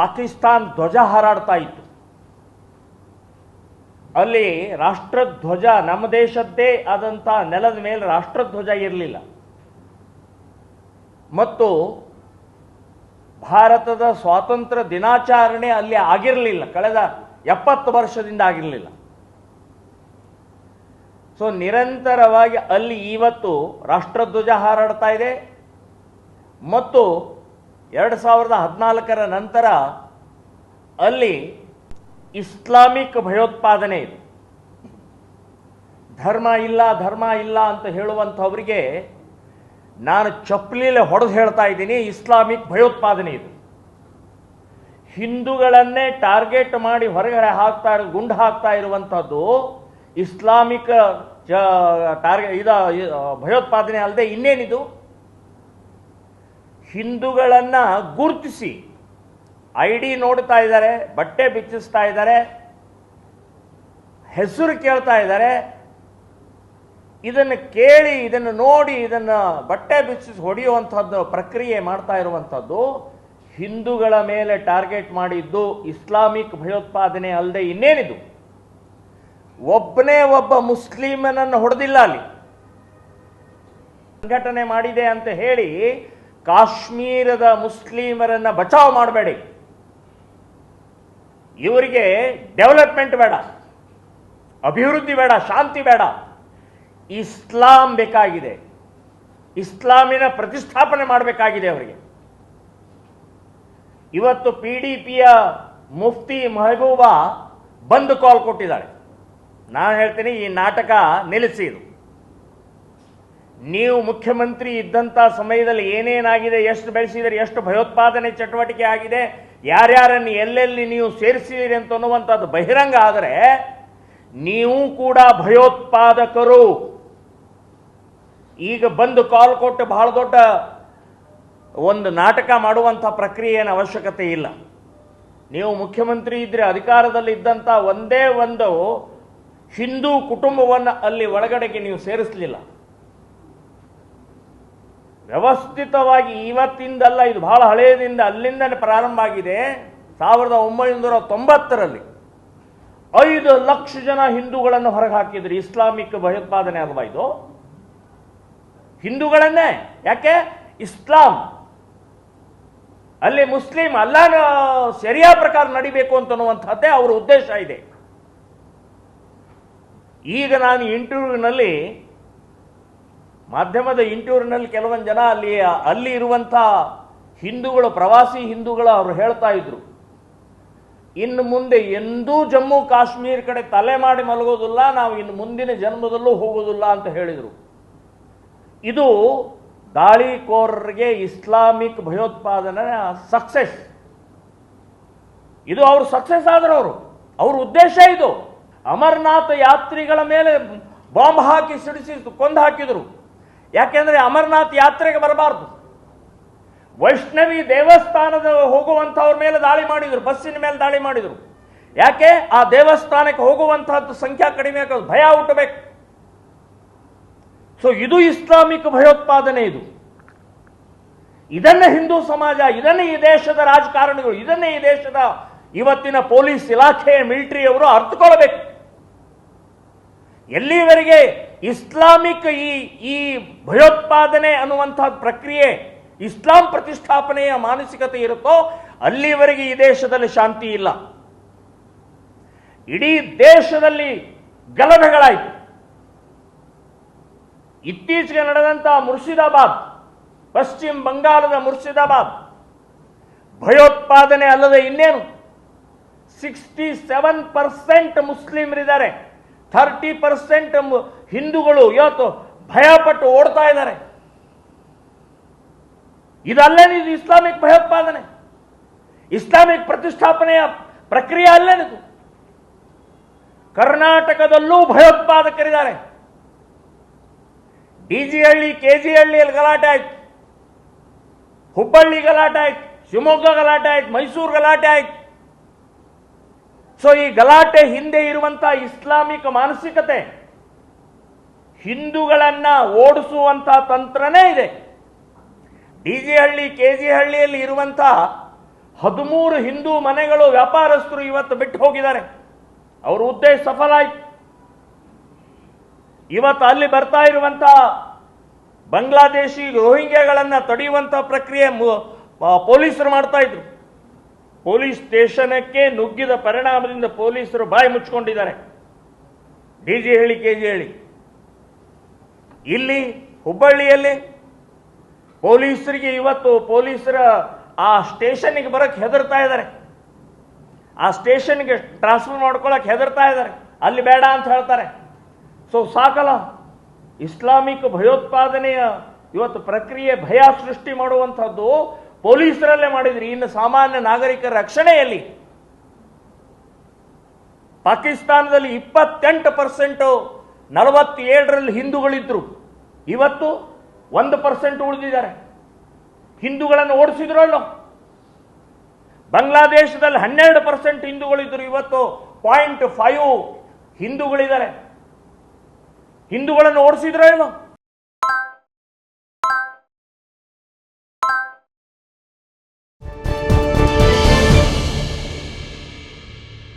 ಪಾಕಿಸ್ತಾನ್ ಧ್ವಜ ಹಾರಾಡ್ತಾ ಇತ್ತು. ಅಲ್ಲಿ ರಾಷ್ಟ್ರಧ್ವಜ, ನಮ್ಮ ದೇಶದ್ದೇ ಆದಂಥ ನೆಲದ ಮೇಲೆ ರಾಷ್ಟ್ರಧ್ವಜ ಇರಲಿಲ್ಲ. ಮತ್ತು ಭಾರತದ ಸ್ವಾತಂತ್ರ್ಯ ದಿನಾಚರಣೆ ಅಲ್ಲಿ ಆಗಿರಲಿಲ್ಲ, ಕಳೆದ 70 ವರ್ಷದಿಂದ ಆಗಿರಲಿಲ್ಲ. ಸೊ ನಿರಂತರವಾಗಿ ಅಲ್ಲಿ ಇವತ್ತು ರಾಷ್ಟ್ರಧ್ವಜ ಹಾರಾಡ್ತಾ ಇದೆ. ಮತ್ತು 2014ರ ನಂತರ ಅಲ್ಲಿ ಇಸ್ಲಾಮಿಕ್ ಭಯೋತ್ಪಾದನೆ ಇದೆ. ಧರ್ಮ ಇಲ್ಲ ಅಂತ ಹೇಳುವಂಥವರಿಗೆ ನಾನು ಚಪ್ಪಲಿಲೆ ಹೊಡೆದು ಹೇಳ್ತಾ ಇದ್ದೀನಿ, ಇಸ್ಲಾಮಿಕ್ ಭಯೋತ್ಪಾದನೆ ಇದು. ಹಿಂದೂಗಳನ್ನೇ ಟಾರ್ಗೆಟ್ ಮಾಡಿ ಹೊರಗಡೆ ಗುಂಡು ಹಾಕ್ತಾ ಇರುವಂಥದ್ದು ಇಸ್ಲಾಮಿಕ್ ಭಯೋತ್ಪಾದನೆ ಅಲ್ಲದೆ ಇನ್ನೇನಿದು? ಹಿಂದೂಗಳನ್ನ ಗುರುತಿಸಿ ID ನೋಡ್ತಾ ಇದ್ದಾರೆ, ಬಟ್ಟೆ ಬಿಚ್ಚಿಸ್ತಾ ಇದ್ದಾರೆ, ಹೆಸರು ಕೇಳ್ತಾ ಇದ್ದಾರೆ. ಇದನ್ನು ಕೇಳಿ, ಇದನ್ನು ನೋಡಿ, ಇದನ್ನು ಬಟ್ಟೆ ಬಿಚ್ಚಿಸಿ ಹೊಡೆಯುವಂಥದ್ದು ಪ್ರಕ್ರಿಯೆ ಮಾಡ್ತಾ ಇರುವಂಥದ್ದು ಹಿಂದೂಗಳ ಮೇಲೆ ಟಾರ್ಗೆಟ್ ಮಾಡಿದ್ದು ಇಸ್ಲಾಮಿಕ್ ಭಯೋತ್ಪಾದನೆ ಅಲ್ಲದೆ ಇನ್ನೇನಿದು? ಒಬ್ಬನೇ ಒಬ್ಬ ಮುಸ್ಲಿಮನನ್ನು ಹೊಡೆದಿಲ್ಲ ಅಲ್ಲಿ. ಸಂಘಟನೆ ಮಾಡಿದೆ ಅಂತ ಹೇಳಿ ಕಾಶ್ಮೀರದ ಮುಸ್ಲಿಮರನ್ನ ಬಚಾವ್ ಮಾಡಬೇಡಿ. ಇವರಿಗೆ ಡೆವಲಪ್ಮೆಂಟ್ ಬೇಡ, ಅಭಿವೃದ್ಧಿ ಬೇಡ, ಶಾಂತಿ ಬೇಡ, ಇಸ್ಲಾಂ ಬೇಕಾಗಿದೆ. ಇಸ್ಲಾಮಿನ ಪ್ರತಿಷ್ಠಾಪನೆ ಮಾಡಬೇಕಾಗಿದೆ ಅವರಿಗೆ. ಇವತ್ತು PDPಯ ಮುಫ್ತಿ ಮೆಹಬೂಬಾ ಬಂದ್ ಕಾಲ್ ಕೊಟ್ಟಿದ್ದಾರೆ. ನಾನು ಹೇಳ್ತೀನಿ, ಈ ನಾಟಕ ನಿಲ್ಲಿಸಿ. ಇದು ನೀವು ಮುಖ್ಯಮಂತ್ರಿ ಇದ್ದಂಥ ಸಮಯದಲ್ಲಿ ಏನೇನಾಗಿದೆ, ಎಷ್ಟು ಬೆಳೆಸಿದರೆ, ಎಷ್ಟು ಭಯೋತ್ಪಾದನೆ ಚಟುವಟಿಕೆ ಆಗಿದೆ, ಯಾರ್ಯಾರನ್ನು ಎಲ್ಲೆಲ್ಲಿ ನೀವು ಸೇರಿಸಿದಿರಿ ಅಂತ ಅನ್ನುವಂಥದ್ದು ಬಹಿರಂಗ ಆದರೆ ನೀವು ಕೂಡ ಭಯೋತ್ಪಾದಕರು. ಈಗ ಬಂದು ಕಾಲ್ ಕೊಟ್ಟು ಬಹಳ ದೊಡ್ಡ ಒಂದು ನಾಟಕ ಮಾಡುವಂಥ ಪ್ರಕ್ರಿಯೆಯ ಅವಶ್ಯಕತೆ ಇಲ್ಲ. ನೀವು ಮುಖ್ಯಮಂತ್ರಿ ಇದ್ರೆ, ಅಧಿಕಾರದಲ್ಲಿ ಇದ್ದಂಥ ಒಂದೇ ಒಂದು ಹಿಂದೂ ಕುಟುಂಬವನ್ನು ಅಲ್ಲಿ ಒಳಗಡೆಗೆ ನೀವು ಸೇರಿಸಲಿಲ್ಲ. ವ್ಯವಸ್ಥಿತವಾಗಿ ಇವತ್ತಿಂದಲ್ಲ, ಇದು ಬಹಳ ಹಳೆಯದಿಂದ, ಅಲ್ಲಿಂದಲೇ ಪ್ರಾರಂಭ ಆಗಿದೆ. 1990ರಲ್ಲಿ 5 ಲಕ್ಷ ಜನ ಹಿಂದೂಗಳನ್ನು ಹೊರಗೆ ಹಾಕಿದ್ರು. ಇಸ್ಲಾಮಿಕ್ ಭಯೋತ್ಪಾದನೆ ಅಲ್ವಾ ಇದು? ಹಿಂದೂಗಳನ್ನೇ. ಯಾಕೆ? ಇಸ್ಲಾಂ ಅಲ್ಲಿ ಮುಸ್ಲಿಂ ಅಲ್ಲಾನ ಶರಿಯಾ ಪ್ರಕಾರ ನಡಿಬೇಕು ಅಂತನ್ನುವಂಥದ್ದೇ ಅವರ ಉದ್ದೇಶ ಇದೆ. ಈಗ ನಾನು ಇಂಟರ್ವ್ಯೂನಲ್ಲಿ, ಮಾಧ್ಯಮದ ಇಂಟರ್ವ್ಯೂನಲ್ಲಿ ಕೆಲವೊಂದು ಜನ ಅಲ್ಲಿ ಇರುವಂಥ ಹಿಂದೂಗಳು, ಪ್ರವಾಸಿ ಹಿಂದೂಗಳು, ಅವರು ಹೇಳ್ತಾ ಇದ್ರು, ಇನ್ನು ಮುಂದೆ ಎಂದೂ ಜಮ್ಮು ಕಾಶ್ಮೀರ ಕಡೆ ತಲೆ ಮಾಡಿ ಮಲಗೋದಿಲ್ಲ, ನಾವು ಇನ್ನು ಮುಂದಿನ ಜನ್ಮದಲ್ಲೂ ಹೋಗೋದಿಲ್ಲ ಅಂತ ಹೇಳಿದರು. ಇದು ದಾಳಿಕೋರರಿಗೆ ಇಸ್ಲಾಮಿಕ್ ಭಯೋತ್ಪಾದನೆ ಸಕ್ಸೆಸ್. ಇದು ಅವರು ಸಕ್ಸೆಸ್ ಆದರು. ಅವ್ರ ಉದ್ದೇಶ ಇದು. ಅಮರನಾಥ ಯಾತ್ರಿಗಳ ಮೇಲೆ ಬಾಂಬ್ ಹಾಕಿ ಸಿಡಿಸಿ ಕೊಂದು ಹಾಕಿದರು. ಯಾಕೆಂದ್ರೆ ಅಮರನಾಥ್ ಯಾತ್ರೆಗೆ ಬರಬಾರ್ದು. ವೈಷ್ಣವಿ ದೇವಸ್ಥಾನದ ಹೋಗುವಂಥವ್ರ ಮೇಲೆ ದಾಳಿ ಮಾಡಿದರು, ಬಸ್ಸಿನ ಮೇಲೆ ದಾಳಿ ಮಾಡಿದರು. ಯಾಕೆ? ಆ ದೇವಸ್ಥಾನಕ್ಕೆ ಹೋಗುವಂತಹದ್ದು ಸಂಖ್ಯಾ ಕಡಿಮೆ ಆಗೋದು, ಭಯ ಹುಟ್ಟಬೇಕು. ಸೊ ಇದು ಇಸ್ಲಾಮಿಕ್ ಭಯೋತ್ಪಾದನೆ. ಇದನ್ನ ಹಿಂದೂ ಸಮಾಜ, ಇದನ್ನೇ ಈ ದೇಶದ ರಾಜಕಾರಣಿಗಳು, ಇದನ್ನೇ ಈ ದೇಶದ ಇವತ್ತಿನ ಪೊಲೀಸ್ ಇಲಾಖೆ, ಮಿಲಿಟರಿಯವರು ಅರ್ಥಕೊಳ್ಬೇಕು. ಎಲ್ಲಿವರೆಗೆ ಇಸ್ಲಾಮಿಕ್ ಈ ಭಯೋತ್ಪಾದನೆ ಅನ್ನುವಂತಹ ಪ್ರಕ್ರಿಯೆ, ಇಸ್ಲಾಂ ಪ್ರತಿಷ್ಠಾಪನೆಯ ಮಾನಸಿಕತೆ ಇರುತ್ತೋ ಅಲ್ಲಿವರೆಗೆ ಈ ದೇಶದಲ್ಲಿ ಶಾಂತಿ ಇಲ್ಲ. ಇಡೀ ದೇಶದಲ್ಲಿ ಗಲಭೆಗಳಾಯಿತು. ಇತ್ತೀಚೆಗೆ ನಡೆದಂತ ಮುರ್ಷಿದಾಬಾದ್, ಪಶ್ಚಿಮ ಬಂಗಾಳದ ಮುರ್ಷಿದಾಬಾದ್ ಭಯೋತ್ಪಾದನೆ ಅಲ್ಲದೆ ಇನ್ನೇನು? 67% ಮುಸ್ಲಿಮರಿದ್ದಾರೆ, 30% ಹಿಂದೂಗಳು ಇವತ್ತು ಭಯಪಟ್ಟು ಓಡ್ತಾ ಇದ್ದಾರೆ. ಇದಲ್ಲೇನಿದು ಇಸ್ಲಾಮಿಕ್ ಭಯೋತ್ಪಾದನೆ, ಇಸ್ಲಾಮಿಕ್ ಪ್ರತಿಷ್ಠಾಪನೆಯ ಪ್ರಕ್ರಿಯೆ ಅಲ್ಲೇನಿದು? ಕರ್ನಾಟಕದಲ್ಲೂ ಭಯೋತ್ಪಾದಕರಿದ್ದಾರೆ. ಡಿಜಿಹಳ್ಳಿ, ಕೆಜಿಹಳ್ಳಿಯಲ್ಲಿ ಗಲಾಟೆ ಆಯ್ತು, ಹುಬ್ಬಳ್ಳಿ ಗಲಾಟೆ ಆಯ್ತು, ಶಿವಮೊಗ್ಗ ಗಲಾಟೆ ಆಯ್ತು, ಮೈಸೂರು ಗಲಾಟೆ ಆಯ್ತು. ಸೊ ಈ ಗಲಾಟೆ ಹಿಂದೆ ಇರುವಂತಹ ಇಸ್ಲಾಮಿಕ್ ಮಾನಸಿಕತೆ, ಹಿಂದೂಗಳನ್ನ ಓಡಿಸುವಂತಹ ತಂತ್ರನೇ ಇದೆ. ಡಿಜಿಹಳ್ಳಿ, ಕೆಜಿಹಳ್ಳಿಯಲ್ಲಿ ಇರುವಂತಹ 13 ಹಿಂದೂ ಮನೆಗಳು ವ್ಯಾಪಾರಸ್ಥರು ಇವತ್ತು ಬಿಟ್ಟು ಹೋಗಿದ್ದಾರೆ. ಅವರ ಉದ್ದೇಶ ಸಫಲ ಆಯ್ತು. ಇವತ್ತು ಅಲ್ಲಿ ಬರ್ತಾ ಇರುವಂತ ಬಾಂಗ್ಲಾದೇಶಿ ರೋಹಿಂಗ್ಯಾಗಳನ್ನ ತಡೆಯುವಂತ ಪ್ರಕ್ರಿಯೆ ಪೊಲೀಸರು ಮಾಡ್ತಾ ಇದ್ರು. ಪೊಲೀಸ್ ಸ್ಟೇಷನಕ್ಕೆ ನುಗ್ಗಿದ ಪರಿಣಾಮದಿಂದ ಪೊಲೀಸರು ಬಾಯಿ ಮುಚ್ಕೊಂಡಿದ್ದಾರೆ. ಡಿಜಿ ಹೇಳಿ ಕೆಜಿ ಹೇಳಿ. ಇಲ್ಲಿ ಹುಬ್ಬಳ್ಳಿಯಲ್ಲಿ ಪೊಲೀಸರಿಗೆ ಇವತ್ತು ಪೊಲೀಸರ ಆ ಸ್ಟೇಷನ್ಗೆ ಬರಕ್ಕೆ ಹೆದರ್ತಾ ಇದ್ದಾರೆ. ಆ ಸ್ಟೇಷನ್ಗೆ ಟ್ರಾನ್ಸ್ಫರ್ ಮಾಡ್ಕೊಳಕ್ಕೆ ಹೆದರ್ತಾ ಇದ್ದಾರೆ. ಅಲ್ಲಿ ಬೇಡ ಅಂತ ಹೇಳ್ತಾರೆ. ಸೊ ಸಾಕಲ್ಲ, ಇಸ್ಲಾಮಿಕ್ ಭಯೋತ್ಪಾದನೆಯ ಇವತ್ತು ಪ್ರಕ್ರಿಯೆ ಭಯ ಸೃಷ್ಟಿ ಮಾಡುವಂಥದ್ದು ಪೊಲೀಸರಲ್ಲೇ ಮಾಡಿದ್ರಿ. ಇನ್ನು ಸಾಮಾನ್ಯ ನಾಗರಿಕರ ರಕ್ಷಣೆಯಲ್ಲಿ ಪಾಕಿಸ್ತಾನದಲ್ಲಿ 28%, 47ರಲ್ಲಿ ಹಿಂದೂಗಳಿದ್ರು. ಇವತ್ತು 1% ಉಳಿದಿದ್ದಾರೆ. ಹಿಂದೂಗಳನ್ನು ಓಡಿಸಿದ್ರು ಅಲ್ಲೋ. ಬಾಂಗ್ಲಾದೇಶದಲ್ಲಿ 12% ಹಿಂದೂಗಳಿದ್ರು. ಇವತ್ತು 0.5 ಹಿಂದೂಗಳಿದ್ದಾರೆ. ಹಿಂದೂಗಳನ್ನು ಓಡಿಸಿದ್ರು ಇಲ್ಲೋ.